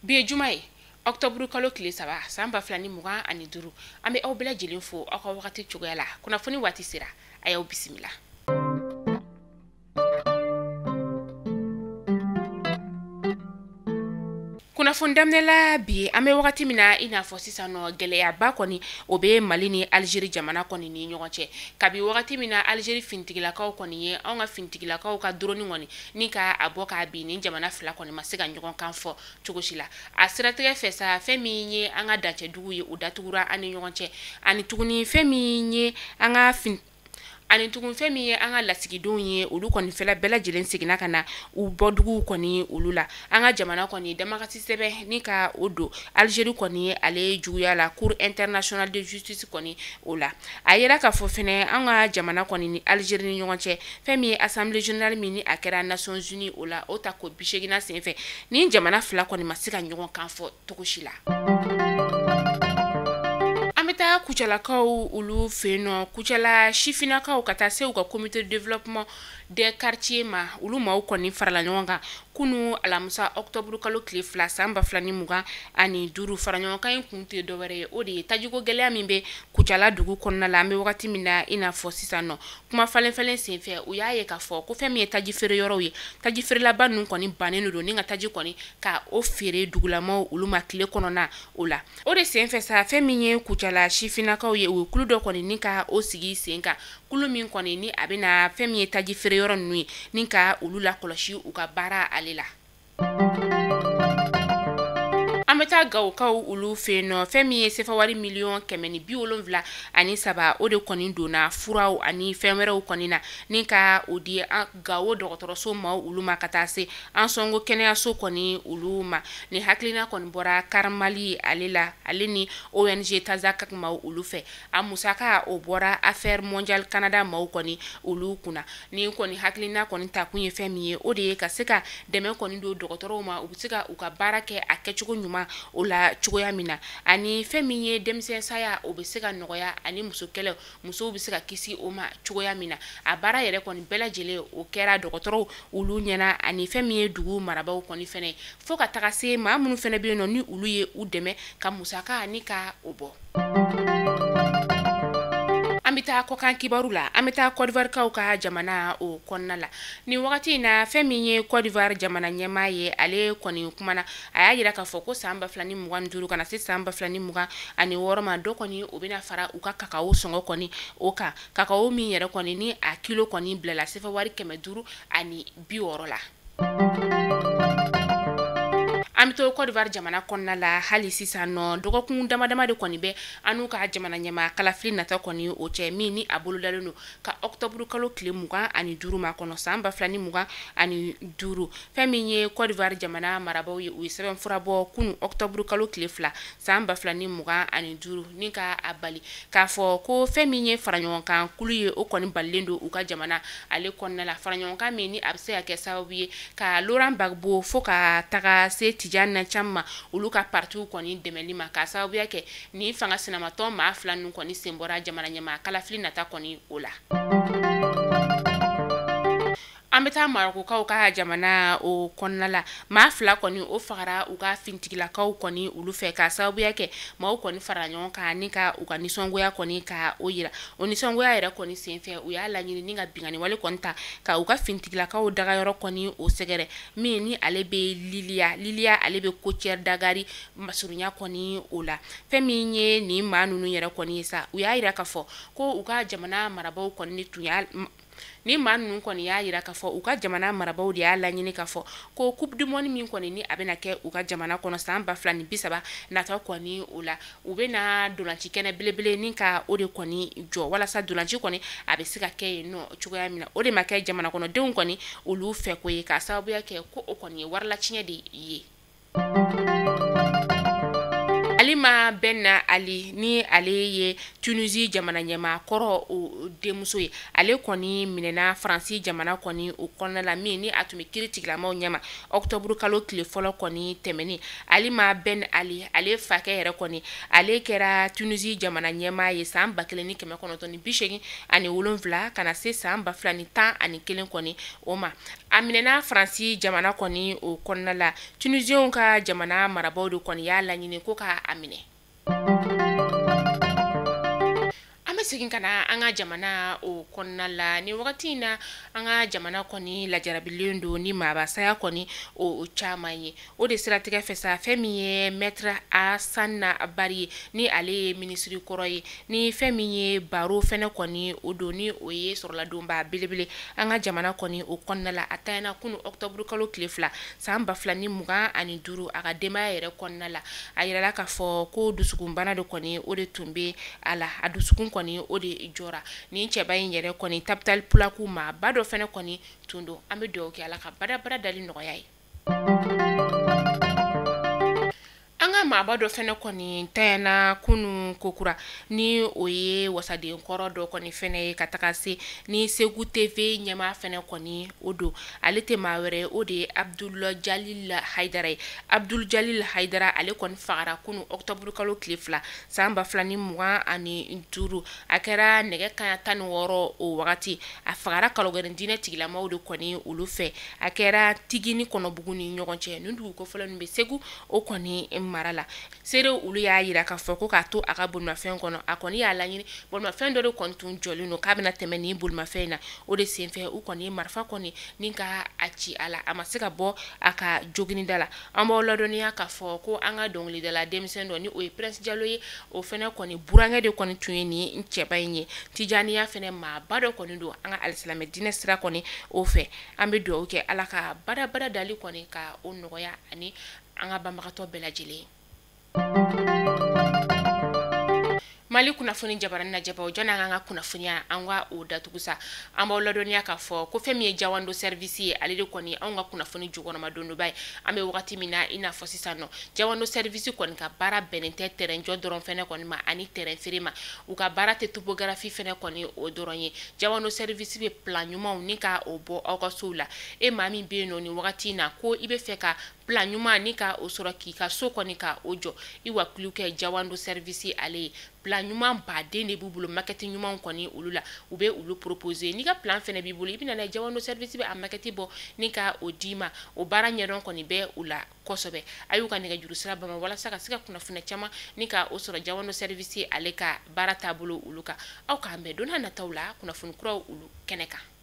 Bi juma ye Octobre kalo tile 3 san 2025 an bɛ aw bɛɛ lajɛlen fo aw ka wagati cogoya la kunnafoni waati sera a y'aw bisimila. Kunnafoni daminɛla bi an bɛ wagati min na i n'a fɔ sisan nɔ gɛlɛyaba kɔni o bɛ Mali ni Algérie jamana kɔni ni ɲɔgɔn cɛ kabi wagati min na Algérie fintigilakaw kɔni ye an ka fintigilakaw ka drone kɔni ni ka a bɔ k'a bin ni jamana fila kɔni ma se ka ɲɔgɔn kan fɔ cogo si la a siratigɛ fɛ sa fɛn min ye an ka dancɛdugu ye o datugura an ni ɲɔgɔn cɛ ani tuguni fɛn min ye an ka fɛn min ye an ka lasigidenw ye olu kɔni fɛla bɛɛ lajɛlen seginna ka na u bɔdugu kɔni olu la an ka jamana kɔni damakasi sɛbɛn ni ka o don Algérie kɔni ale juguya la Cour internationale de justice kɔni o la a yera ka fɔ fɛnɛ an ka jamana kɔni ni Algérie ni ɲɔgɔn cɛ fɛn min ye assemblée générale min ni a kɛra Nations Unies o la o ta ko 80 senfɛ ni jamana fila kɔni ma se ka ɲɔgɔn kan fɔ togo si la. Ameta kuchalakaw ulu feno kuchala shifinakaw ka taa se u ka comité de développement des quartiers ma ulu maaw kɔni farala ɲɔgɔn kan kunu alamusa Octobre kalo tile 2 san 2025 fara ɲɔgɔn kan kun tɛ dɔwɛrɛ ye o de ye tajiko gɛlɛya min bɛ kuchala dugu kɔnɔna la an bɛ wagati min na i n'a fɔ sisan nɔ kuma falen senfɛ u y'a ye k'a fɔ ko fɛn min ye taji feere yɔrɔw ye taji feerelaba ninnu kɔni bannen don ni ka taji kɔni ka o feere dugulamaw olu ma tile kɔnɔna o la o de senfɛ sa fɛn min ye kuchala shifinakaw ye u kulu dɔ kɔni ni ka o sigi sen kan kulu min kɔni ni a bɛna fɛn min ye taji feere yɔrɔ ninnu ye ni ka olu la kɔlɔsi u ka baara ale la. An bɛ taa Gawukaw olu fɛ yen nɔ fɛn min ye sefawari miliyɔn 173 o de kɔni donna furaw ani fɛn wɛrɛw kɔni na ni ka o di Gawo dɔgɔtɔrɔso ma olu ma ka taa se an sɔngo kɛnɛyaso kɔni olu ma ni hakilina kɔni bɔra Karamali ale la ale ni ONG Tazak ma olu fɛ a musaka o bɔra Affaires Mondiales Canada ma kɔni olu kunna ni kɔni hakilina kɔni ta kun ye fɛn min ye o de ye ka se ka dɛmɛ kɔni do dɔgɔtɔrɔw ma u bɛ se ka u ka baara kɛ a kɛcogo ɲuman o la cogoya min na ani fɛn min ye denmisɛn saya o bɛ se ka nɔgɔya ani musow bɛ se ka kisi o ma cogoya min na a baara yɛrɛ kɔni bɛɛ lajɛlen o kɛra dɔgɔtɔrɔw olu ɲɛna ani fɛn min ye dugu marabaw kɔni fɛnɛ fo ka taga se maa minnu fɛnɛ bɛ yen nɔ ni olu ye u dɛmɛ ka musaka ani ka o bɔ. An bɛ taa kɔkan kibaru la an bɛ taa Côte d'Ivoire kaw ka jamana o kɔnɔna la ni wagati in na fɛn min ye Côte d'Ivoire jamana ɲɛmaa ye ale kɔni kumana a y'a yira k'a fɔ ko san 2025 kana se san 2026 ma dɔ kɔni o bɛna fara u ka kakao sɔngɔ kɔni o kan kakao min yɛrɛ kɔni ni a kilo kɔni bilala sefawari 560 la. An bɛ to Côte d'Ivoire jamana kɔnɔna la hali sisan nɔ dɔgɔkun damadama de kɔni bɛ an'u ka jamana ɲɛmaa kalafili nata kɔni o cɛ min ni a bolodalen don ka Octobre kalo tile 25 ma kɔnɔ san 2025 fɛn min ye Côte d'Ivoire jamana marabaw ye u ye sɛbɛnfura bɔ kunu Octobre kalo tile 2 san 2025 ni ka a bali k'a fɔ ko fɛn min ye faraɲɔgɔnkan kulu ye o kɔni balilen don u ka jamana ale kɔnɔna la faraɲɔgɔnkan min ni a bɛ se ka kɛ sababu ye ka Laurent Gbagbo fo ka taga se Tijani Chama olu ka partiw kɔni dɛmɛli ma ka sababuya kɛ ni fanga sinamatɔ maa fila ninnu kɔni sen bɔra jamana ɲɛmaa kalafili nata kɔni o la. An bɛ taa Marokokaw ka jamana o kɔnɔna la maa fila kɔni o fagara u ka fintigilakaw kɔni olu fɛ ka sababuya kɛ maaw kɔni fara ɲɔgɔn kan ni ka u ka nisɔngoya kɔni ka o yira o nisɔngoya yɛrɛ kɔni senfɛ u y'a laɲini ni ka bingani wale kɔni ta ka u ka fintigilakaw dagayɔrɔ kɔni o sɛgɛrɛ min ni ale bɛ Liliya ale bɛ Kotière Dagari masurunya kɔni o la fɛn min ye ni maa ninnu yɛrɛ kɔni ye sa u y'a yira k'a fɔ ko u ka jamana marabaw kɔni tun y'a ni maa ninnu kɔni y'a yira k'a fɔ u ka jamana marabaw de y'a laɲini k'a fɔ ko coupe du monde min kɔni ni a bɛna kɛ u ka jamana kɔnɔ san 2030 nata kɔni o la u bɛna dolanci kɛnɛ belebele ni ka o de kɔni jɔ walasa dolanci kɔni a bɛ se ka kɛ yen nɔ cogoya min na o de ma kɛ jamana kɔnɔdenw kɔni olu fɛ ko ye ka sababuya kɛ ko o kɔni ye warlaciɲɛ de ye. Alima ma benna ali ni ale ye Tunisie jamana ɲɛma kɔrɔ o demuso ye ale kɔni minɛna Faransi jamana kɔni o kɔnɔna la min ni a tun bɛ kiiri tigilamaw ɲɛma octobre kalo tile fɔlɔ kɔni tɛmɛni ali ma ben ali ale fakɛ yɛrɛ kɔni ale kɛra Tunisie jamana ɲɛma ye san 1987 kana se san 2011 kɔni o ma a minɛna Faransi jamana kɔni o kɔnɔna la Tunisienw ka jamana marabaaw de kɔni y'a laɲini ko ka a minɛ. Segin kana an ka jamana o kɔnɔna la ni wagati in na an ka jamana kɔni lajarabilen don ni maabasaya kɔni o caman ye o de siratigɛ fɛ sa fɛn min ye maître Assane Bari ni ale ye ministre kɔrɔ ye ni fɛn min ye baro fɛnɛ kɔni o don ni o ye sɔrɔladonba belebele an ka jamana kɔni o kɔnɔna la a tayana kunu octobre kalo tile 2 san 2025 a ka denbaya yɛrɛ kɔnɔna la a yirala ka fɔ ko dusukunbana de kɔni o de tun bɛ a la a dusukun kɔni o de jɔra ni cɛba in yɛrɛ kɔni tapital pulaku ma ba dɔ fɛnɛ kɔni tun don an bɛ dugawu kɛ Ala ka badabada dali nɔgɔya ye. An ka maaba dɔ fɛnɛ kɔni tayana kunu kokura ni o ye wasaden kɔrɔ dɔ kɔni fɛnɛ ye ka taga se ni Segu TV ɲɛma fɛnɛ kɔni o don ale tɛ maa wɛrɛ o de ye Abdul Jalil Haidara ye Abdul Jalil Haidara ale kɔni fagara kunu octobre kalo tile 2 san 2025 a kɛra nɛgɛ kanɲɛ 16 o wagati a fagara kalogɛrɛn diinɛ tigilamaw de kɔni olu fɛ a kɛra Tigi ni Kɔnɔbugu ni ɲɔgɔn cɛ nin dugu kɔfɛla nin bɛ Segu o kɔni mara la serew olu y'a yira k'a fɔ ko k'a to a ka bolimafɛn kɔnɔ a kɔni y'a laɲini bolimafɛn dɔ de kɔni tun jɔlen don k'a bɛna tɛmɛ ni bolimafɛn in na o de senfɛ u kɔni marifa kɔni ni ka a ci a la a ma se ka bɔ a ka joginida la an b'aw ladɔnniya k'a fɔ ko an ka dɔnkilidala denmisɛn dɔ ni o ye Prince Jalo ye o fɛnɛ kɔni burankɛ de kɔni tun ye ni cɛba in ye tijaniya fɛnɛ maaba dɔ kɔni don an ka alisilamɛ diinɛ sira kɔni o fɛ an bɛ dugawu kɛ Ala ka badabada dali kɔni ka o nɔgɔya ani an ka banbagatɔ bɛɛ lajɛlen. Mali kunnafoni jabarani na jabaw jɔn an ka kunnafoniya an ka o datugu sa an b'aw ladɔnniya k'a fɔ ko fɛn min ye Jawando service ye ale de kɔni an ka kunnafoni jukɔrɔma dondoba ye an bɛ wagati min na i n'a fɔ sisan nɔ Jawando service kɔni ka baara bɛnnen tɛ terrain jɔ dɔrɔn fɛnɛ kɔni ma ani terrain feere ma u ka baara tɛ topographie fɛnɛ kɔni o dɔrɔn ye Jawando service bɛ plan ɲumanw ni ka o bɔ aw ka sow la e maa min bɛ yen nɔ ni wagati in na ko i bɛ fɛ ka plan ɲuman ni ka o sɔrɔ k'i ka so kɔni ka o jɔ i wakiliw kɛ Jawando service ale ye plan ɲuman baden de b'u bolo maquette ɲumanw kɔni olu la u bɛ olu proposer ni ka plan fɛnɛ b'i bolo i bɛna na Jawando service bɛ a maquette bɔ ni ka o d'i ma o baara ɲɛdɔn kɔni bɛ u la kosɛbɛ a y'u ka nɛgɛjuru sira bama walasa ka se ka kunnafoni caman ni ka o sɔrɔ Jawando service ale ka baara taabolo olu kan aw k'an bɛn don n'a nataw la kunnafoni kuraw olu kɛnɛ kan.